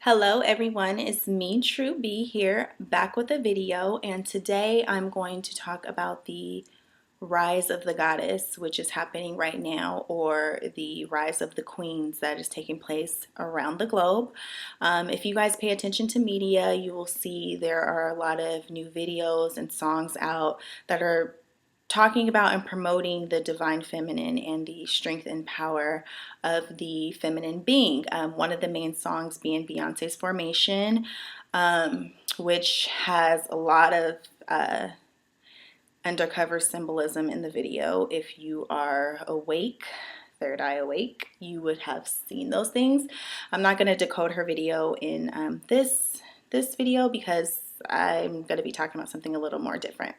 Hello everyone, it's me, True B here, back with a video, and today I'm going to talk about the rise of the goddess, which is happening right now, or the rise of the queens that is taking place around the globe. If you guys pay attention to media, you will see there are a lot of new videos and songs out that are talking about and promoting the divine feminine and the strength and power of the feminine being. One of the main songs being Beyonce's Formation, which has a lot of undercover symbolism in the video. If you are awake, third eye awake, you would have seen those things. I'm not going to decode her video in this video because I'm going to be talking about something a little more different.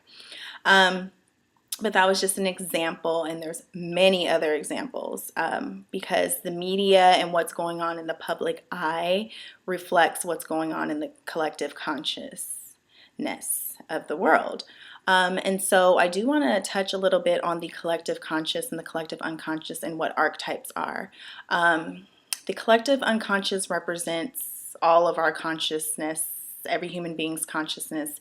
But that was just an example, and there's many other examples because the media and what's going on in the public eye reflects what's going on in the collective consciousness of the world. And so I do want to touch a little bit on the collective conscious and the collective unconscious and what archetypes are. The collective unconscious represents all of our consciousness, every human being's consciousness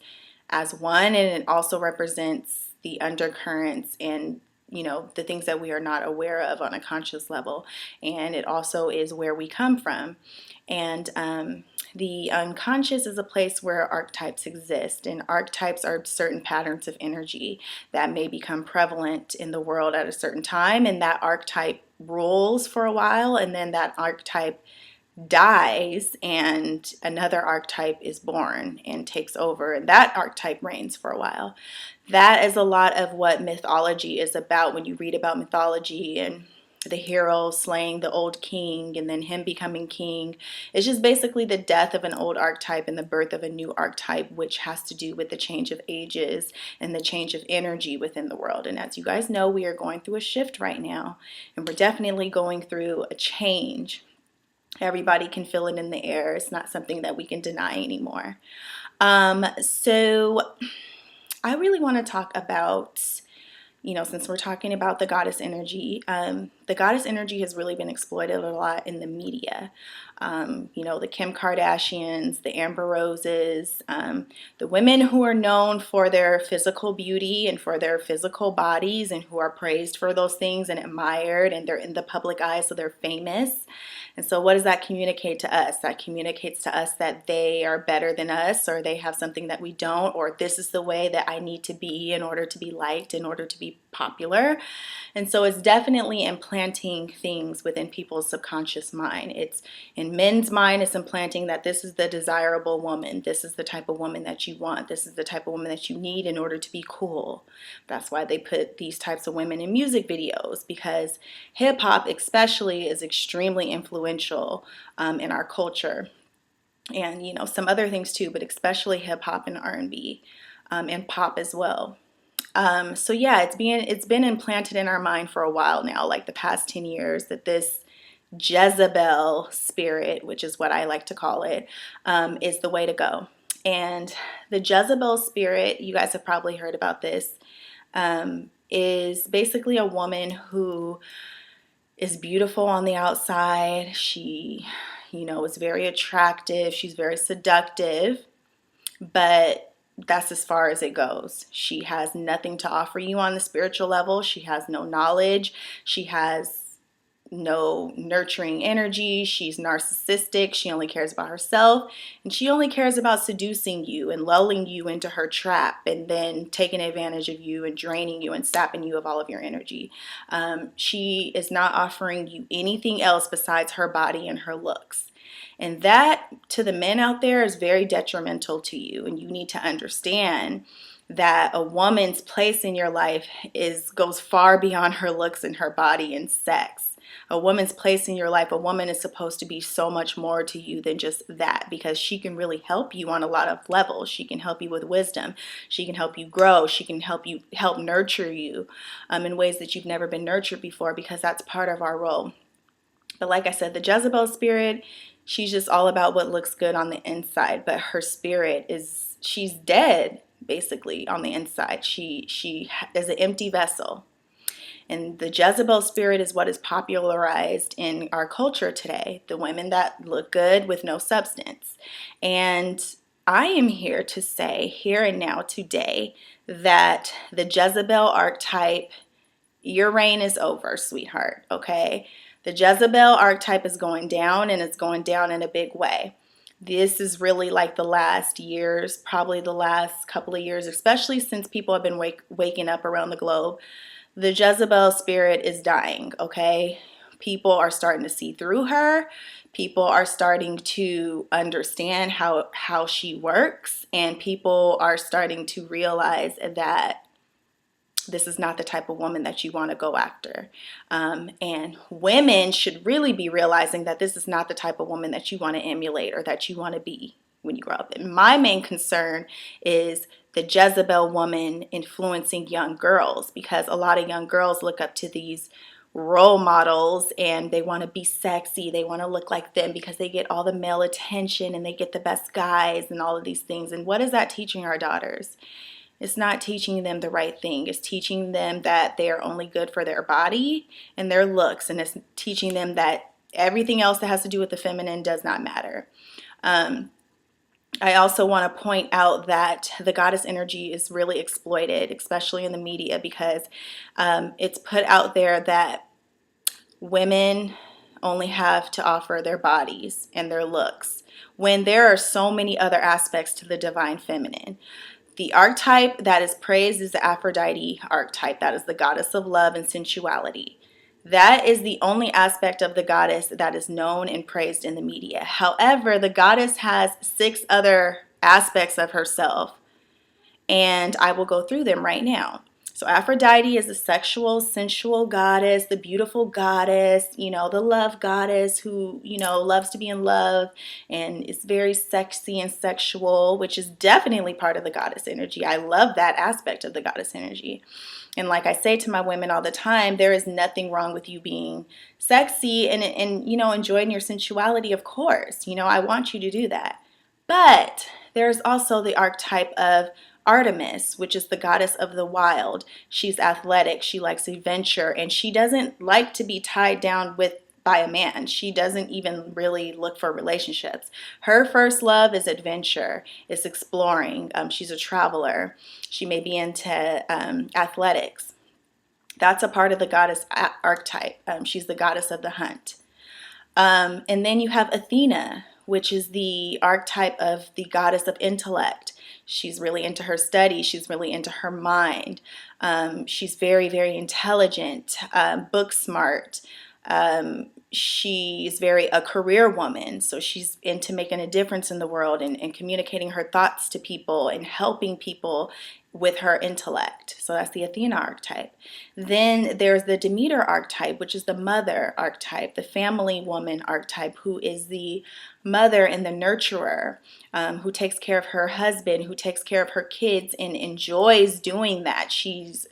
as one, and it also represents the undercurrents and the things that we are not aware of on a conscious level, and it also is where we come from. And the unconscious is a place where archetypes exist, and archetypes are certain patterns of energy that may become prevalent in the world at a certain time, and that archetype rules for a while, and then that archetype dies and another archetype is born and takes over, and that archetype reigns for a while. That is a lot of what mythology is about. When you read about mythology and the hero slaying the old king and then him becoming king, it's just basically the death of an old archetype and the birth of a new archetype, which has to do with the change of ages and the change of energy within the world. And as you guys know, we are going through a shift right now, and we're definitely going through a change. Everybody can feel it in the air. It's not something that we can deny anymore. So I really want to talk about, since we're talking about the goddess energy, the goddess energy has really been exploited a lot in the media. The Kim Kardashians, the Amber Roses, the women who are known for their physical beauty and for their physical bodies and who are praised for those things and admired, and they're in the public eye, so they're famous. And so what does that communicate to us? That communicates to us that they are better than us, or they have something that we don't, or this is the way that I need to be in order to be liked, in order to be popular. And so it's definitely implanting things within people's subconscious mind. It's in men's mind, it's implanting that this is the desirable woman. This is the type of woman that you want. This is the type of woman that you need in order to be cool. That's why they put these types of women in music videos, because hip hop especially is extremely influential in our culture, and some other things too, but especially hip hop and R&B and pop as well. So yeah, it's been implanted in our mind for a while now, like the past 10 years, that this Jezebel Spirit, which is what I like to call it, is the way to go. And the Jezebel Spirit, you guys have probably heard about this, is basically a woman who is beautiful on the outside. She, is very attractive. She's very seductive, but that's as far as it goes. She has nothing to offer you on the spiritual level. She has no knowledge. She has no nurturing energy. She's narcissistic. She only cares about herself, and she only cares about seducing you and lulling you into her trap and then taking advantage of you and draining you and sapping you of all of your energy. She is not offering you anything else besides her body and her looks. And that, to the men out there, is very detrimental to you. And you need to understand that a woman's place in your life goes far beyond her looks and her body and sex. A woman's place in your life, a woman is supposed to be so much more to you than just that, because she can really help you on a lot of levels. She can help you with wisdom. She can help you grow. She can help nurture you in ways that you've never been nurtured before, because that's part of our role. But like I said, the Jezebel Spirit, she's just all about what looks good on the inside, but her spirit she's dead basically on the inside. She is an empty vessel. And the Jezebel spirit is what is popularized in our culture today, the women that look good with no substance. And I am here to say, here and now, today, that the Jezebel archetype, your reign is over, sweetheart, okay? The Jezebel archetype is going down, and it's going down in a big way. This is really like the last years, probably the last couple of years, especially since people have been waking up around the globe. The Jezebel spirit is dying, okay? People are starting to see through her. People are starting to understand how she works, and people are starting to realize that this is not the type of woman that you want to go after. And women should really be realizing that this is not the type of woman that you want to emulate or that you want to be when you grow up. And my main concern is the Jezebel woman influencing young girls, because a lot of young girls look up to these role models and they want to be sexy. They want to look like them because they get all the male attention and they get the best guys and all of these things. And what is that teaching our daughters? It's not teaching them the right thing. It's teaching them that they are only good for their body and their looks. And it's teaching them that everything else that has to do with the feminine does not matter. I also want to point out that the goddess energy is really exploited, especially in the media, because it's put out there that women only have to offer their bodies and their looks, when there are so many other aspects to the divine feminine. The archetype that is praised is the Aphrodite archetype. That is the goddess of love and sensuality. That is the only aspect of the goddess that is known and praised in the media. However, the goddess has 6 other aspects of herself, and I will go through them right now. So Aphrodite is the sexual, sensual goddess, the beautiful goddess, the love goddess who, loves to be in love and is very sexy and sexual, which is definitely part of the goddess energy. I love that aspect of the goddess energy. And like I say to my women all the time, there is nothing wrong with you being sexy and enjoying your sensuality, of course. I want you to do that. But there's also the archetype of Artemis, which is the goddess of the wild. She's athletic, she likes adventure, and she doesn't like to be tied down by a man. She doesn't even really look for relationships. Her first love is adventure, is exploring. She's a traveler. She may be into athletics. That's a part of the goddess archetype. She's the goddess of the hunt. And then you have Athena, which is the archetype of the goddess of intellect. She's really into her study. She's really into her mind. She's very, very intelligent, book smart. She's a career woman. So she's into making a difference in the world and communicating her thoughts to people and helping people with her intellect. So that's the Athena archetype. Then there's the Demeter archetype, which is the mother archetype, the family woman archetype, who is the mother and the nurturer, who takes care of her husband, who takes care of her kids and enjoys doing that. She's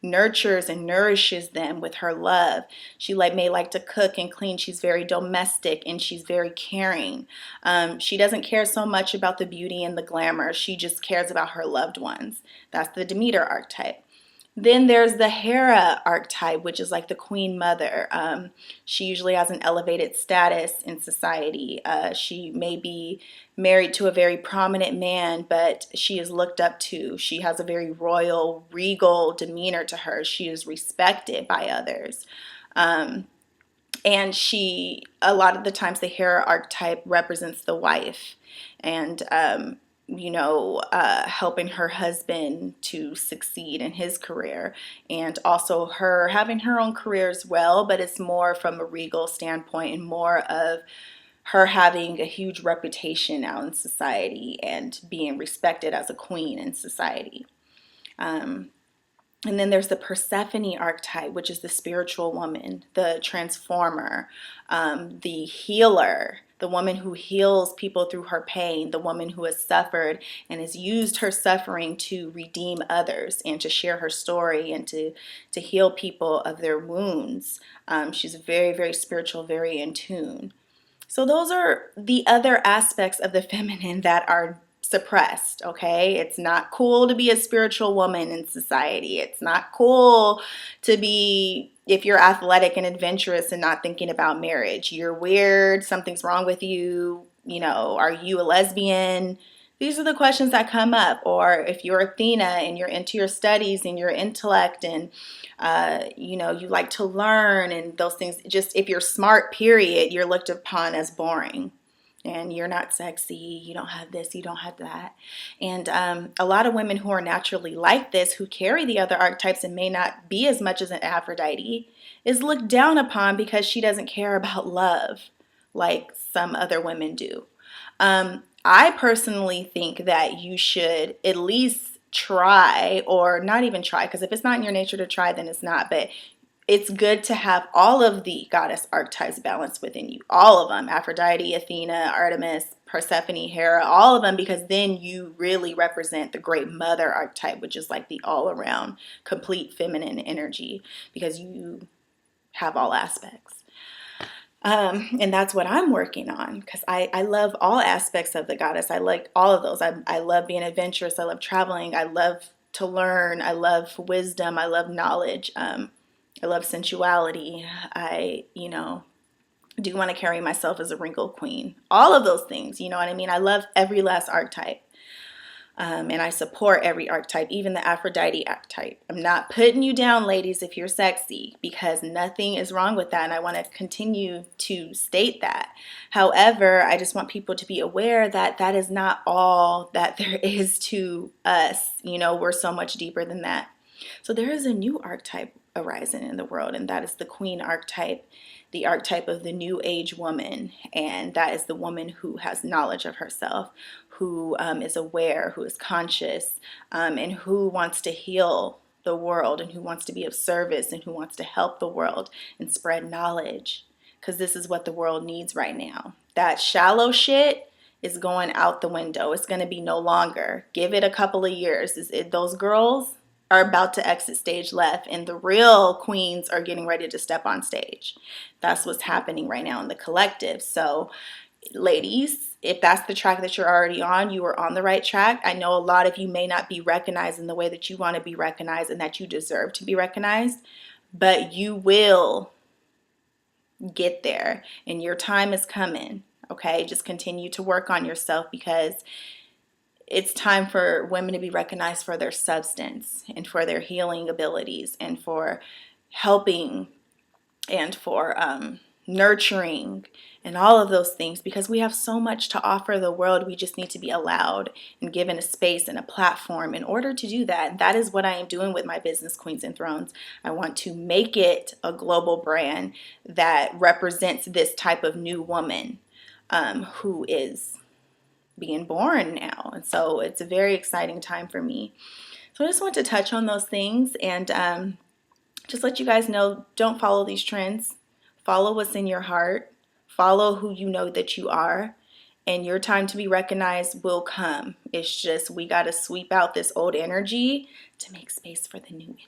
nurtures and nourishes them with her love. She may like to cook and clean. She's very domestic and she's very caring. She doesn't care so much about the beauty and the glamour. She just cares about her loved ones. That's the Demeter archetype. Then there's the Hera archetype, which is like the queen mother. She usually has an elevated status in society. She may be married to a very prominent man, but she is looked up to. She has a very royal, regal demeanor to her. She is respected by others. And a lot of the times, the Hera archetype represents the wife. And helping her husband to succeed in his career, and also her having her own career as well, but it's more from a regal standpoint and more of her having a huge reputation out in society and being respected as a queen in society. And then there's the Persephone archetype, which is the spiritual woman, the transformer, the healer, the woman who heals people through her pain, the woman who has suffered and has used her suffering to redeem others and to share her story and to heal people of their wounds. She's very, very spiritual, very in tune. So those are the other aspects of the feminine that are suppressed, okay? It's not cool to be a spiritual woman in society. It's not cool to be, if you're athletic and adventurous and not thinking about marriage. You're weird, something's wrong with you, you know, are you a lesbian? These are the questions that come up. Or if you're Athena and you're into your studies and your intellect and, you know, you like to learn and those things, just if you're smart, period, you're looked upon as boring. And you're not sexy, you don't have this, you don't have that. And a lot of women who are naturally like this, who carry the other archetypes and may not be as much as an Aphrodite, is looked down upon because she doesn't care about love like some other women do. I personally think that you should at least try, or not even try, because if it's not in your nature to try, then it's not. But it's good to have all of the goddess archetypes balanced within you. All of them. Aphrodite, Athena, Artemis, Persephone, Hera, all of them, because then you really represent the great mother archetype, which is like the all-around complete feminine energy, because you have all aspects. And that's what I'm working on, because I love all aspects of the goddess. I like all of those. I love being adventurous. I love traveling. I love to learn. I love wisdom. I love knowledge. I love sensuality. I, you know, do want to carry myself as a wrinkled queen. All of those things, you know what I mean? I love every last archetype. And I support every archetype, even the Aphrodite archetype. I'm not putting you down, ladies, if you're sexy, because nothing is wrong with that. And I want to continue to state that. However, I just want people to be aware that that is not all that there is to us. You know, we're so much deeper than that. So there is a new archetype arising in the world, and that is the Queen Archetype, the archetype of the new age woman. And that is the woman who has knowledge of herself, who is aware, who is conscious, and who wants to heal the world, and who wants to be of service, and who wants to help the world and spread knowledge, because this is what the world needs right now. That shallow shit is going out the window. It's going to be no longer. Give it a couple of years. Those girls are about to exit stage left, and the real queens are getting ready to step on stage. That's what's happening right now in the collective. So ladies, if that's the track that you're already on, you are on the right track. I know a lot of you may not be recognized in the way that you want to be recognized and that you deserve to be recognized, but you will get there, and your time is coming. Okay, just continue to work on yourself, because it's time for women to be recognized for their substance and for their healing abilities and for helping and for nurturing and all of those things, because we have so much to offer the world. We just need to be allowed and given a space and a platform in order to do that. And that is what I am doing with my business, Queens and Thrones. I want to make it a global brand that represents this type of new woman who is being born now. And so it's a very exciting time for me. So I just want to touch on those things and just let you guys know, don't follow these trends. Follow what's in your heart. Follow who you know that you are. And your time to be recognized will come. It's just we got to sweep out this old energy to make space for the new energy.